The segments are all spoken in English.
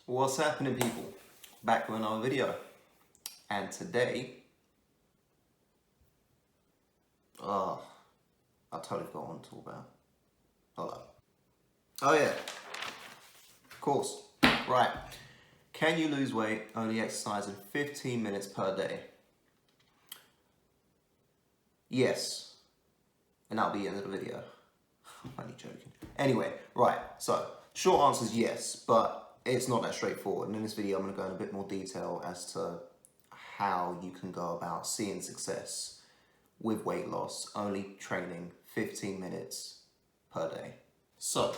What's happening, people? Back with another video. And today, I totally forgot what to talk about. Hold up. Oh yeah, of course. Right. Can you lose weight only exercising 15 minutes per day? Yes. And that'll be the end of the video. I'm only joking. Anyway, right. So, short answer is yes, but it's not that straightforward. And in this video, I'm going to go in a bit more detail as to how you can go about seeing success with weight loss, only training 15 minutes per day. So,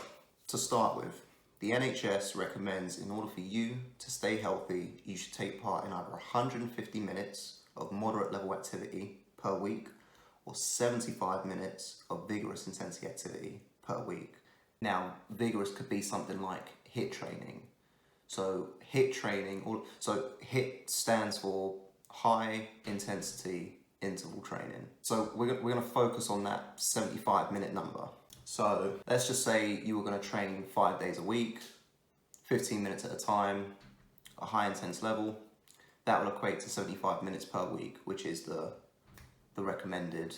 to start with, the NHS recommends in order for you to stay healthy, you should take part in either 150 minutes of moderate level activity per week or 75 minutes of vigorous intensity activity per week. Now, vigorous could be something like HIIT training. So HIIT training, so HIIT stands for high intensity interval training. So we're going to focus on that 75-minute number. So let's just say you were going to train 5 days a week, 15 minutes at a time, a high intense level. That will equate to 75 minutes per week, which is the recommended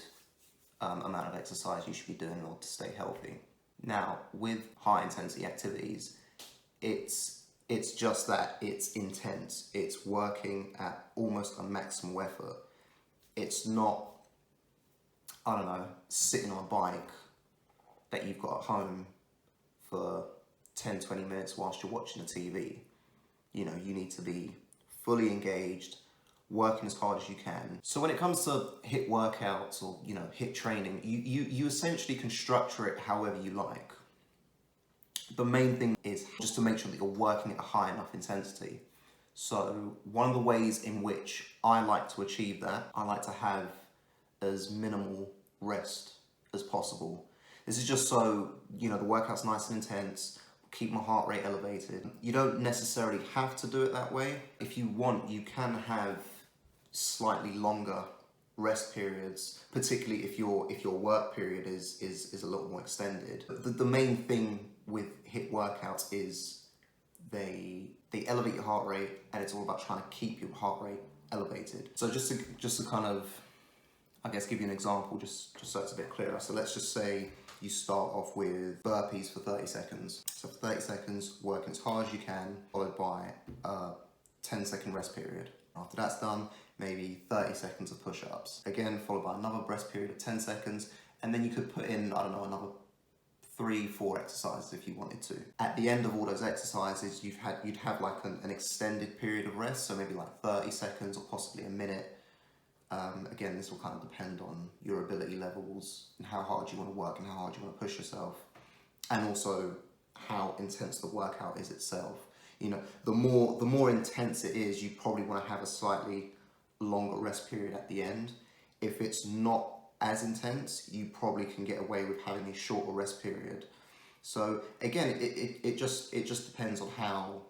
amount of exercise you should be doing in order to stay healthy. Now, with high intensity activities, it's just that it's intense. It's working at almost a maximal effort. It's not, I don't know, sitting on a bike that you've got at home for 10, 20 minutes whilst you're watching the TV. You know, you need to be fully engaged, working as hard as you can. So when it comes to HIIT workouts or, you know, HIIT training, you essentially can structure it however you like. The main thing is just to make sure that you're working at a high enough intensity. So one of the ways in which I like to achieve that, I like to have as minimal rest as possible. This is just so, you know, the workout's nice and intense, keep my heart rate elevated. You don't necessarily have to do it that way. If you want, you can have slightly longer rest periods, particularly if your work period is a little more extended. The main thing with HIIT workouts is they elevate your heart rate, and it's all about trying to keep your heart rate elevated. So just to kind of, I guess, give you an example, just so it's a bit clearer. So let's just say you start off with burpees for 30 seconds. So for 30 seconds, working as hard as you can, followed by a 10-second rest period. After that's done, maybe 30 seconds of push-ups. Again, followed by another rest period of 10 seconds, and then you could put in, I don't know, another 3-4 exercises if you wanted to. At the end of all those exercises, you'd have like an extended period of rest, so maybe like 30 seconds or possibly a minute. Again, this will kind of depend on your ability levels and how hard you want to work and how hard you want to push yourself, and also how intense the workout is itself. You know, the more intense it is, you probably want to have a slightly longer rest period at the end. If it's not as intense, you probably can get away with having a shorter rest period. So again, it just depends on how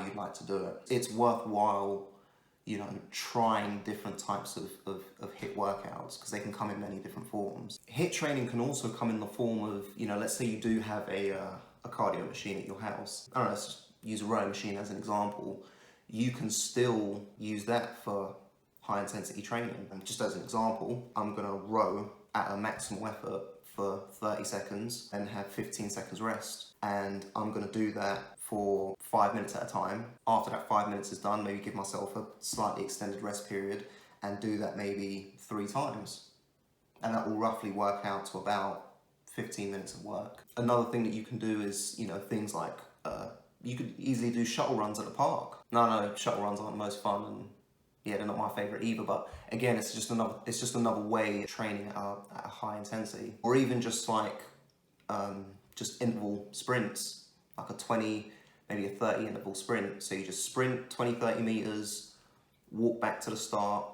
you'd like to do it. It's worthwhile, you know, trying different types of HIIT workouts, because they can come in many different forms. HIIT training can also come in the form of, you know, let's say you do have a cardio machine at your house. I don't know, let's just use a rowing machine as an example. You can still use that for high intensity training. And just as an example, I'm gonna row at a maximal effort for 30 seconds and have 15 seconds rest. And I'm gonna do that for 5 minutes at a time. After that 5 minutes is done, maybe give myself a slightly extended rest period and do that maybe 3 times. And that will roughly work out to about 15 minutes of work. Another thing that you can do is, you know, things like, you could easily do shuttle runs at the park. No, shuttle runs aren't the most fun, and yeah, they're not my favorite either, but again, it's just another way of training at a high intensity. Or even just like, just interval sprints, like a 20, maybe a 30 interval sprint. So you just sprint 20, 30 meters, walk back to the start,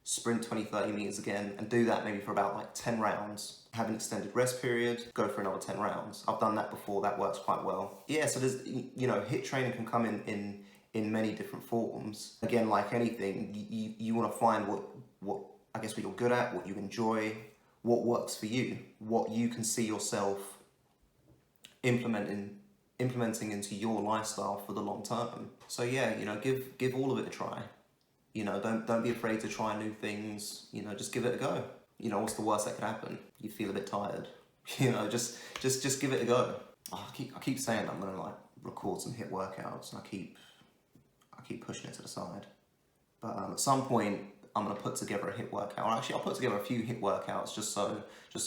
sprint 20, 30 meters again, and do that maybe for about like 10 rounds. Have an extended rest period, go for another 10 rounds. I've done that before, that works quite well. Yeah, so there's, you know, HIIT training can come in many different forms. Again, like anything, you want to find what I guess what you're good at, what you enjoy, what works for you, what you can see yourself implementing implementing into your lifestyle for the long term. So yeah, you know, give all of it a try. You know, don't be afraid to try new things. You know, just give it a go. You know, what's the worst that could happen? You feel a bit tired. You know, just give it a go. Oh, I keep saying I'm gonna like record some HIIT workouts, and I keep pushing it to the side. But at some point, I'm gonna put together a HIIT workout. Or actually, I'll put together a few HIIT workouts just so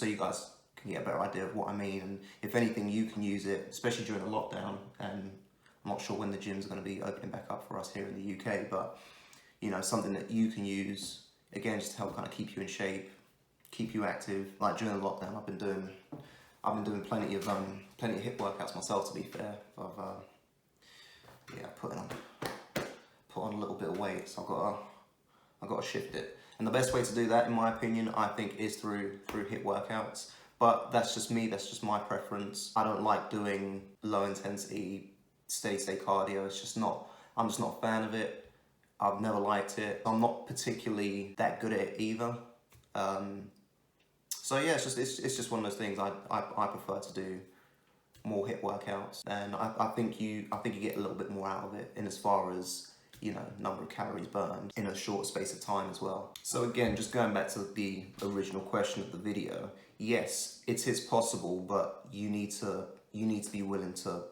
you guys can get a better idea of what I mean. And if anything, you can use it, especially during the lockdown. And I'm not sure when the gyms are going to be opening back up for us here in the UK, but you know, something that you can use again just to help kind of keep you in shape, keep you active. Like during the lockdown, I've been doing plenty of HIIT workouts myself. To be fair, I've put on a little bit of weight, so I've got to shift it. And the best way to do that, in my opinion, I think is through HIIT workouts. But that's just me, that's just my preference. I don't like doing low intensity, steady state cardio. I'm just not a fan of it. I've never liked it. I'm not particularly that good at it either. So yeah, it's just one of those things. I prefer to do more HIIT workouts, and I think you get a little bit more out of it in as far as, you know, number of calories burned in a short space of time as well. So again, just going back to the original question of the video, yes, it is possible, but you need to be willing to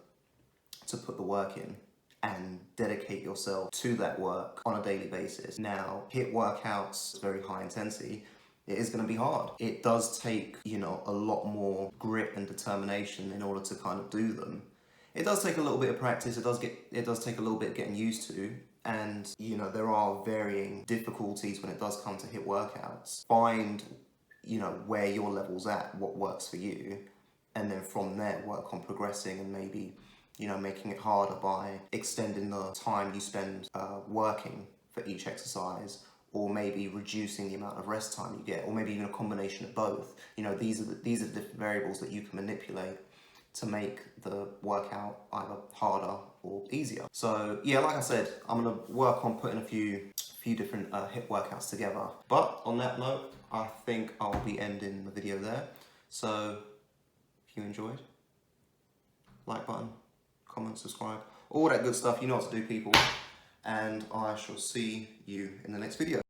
put the work in and dedicate yourself to that work on a daily basis. Now, HIIT workouts, very high intensity, it is going to be hard. It does take, you know, a lot more grit and determination in order to kind of do them. It does take a little bit of practice. It does take a little bit of getting used to. And, you know, there are varying difficulties when it does come to HIIT workouts. Find, you know, where your level's at, what works for you, and then from there work on progressing and maybe, you know, making it harder by extending the time you spend working for each exercise, or maybe reducing the amount of rest time you get, or maybe even a combination of both. You know, these are the different variables that you can manipulate to make the workout either harder or easier. So yeah, like I said, I'm gonna work on putting a few different HIIT workouts together. But on that note, I think I'll be ending the video there. So if you enjoyed, like button, comment, subscribe, all that good stuff. You know what to do, people. And I shall see you in the next video.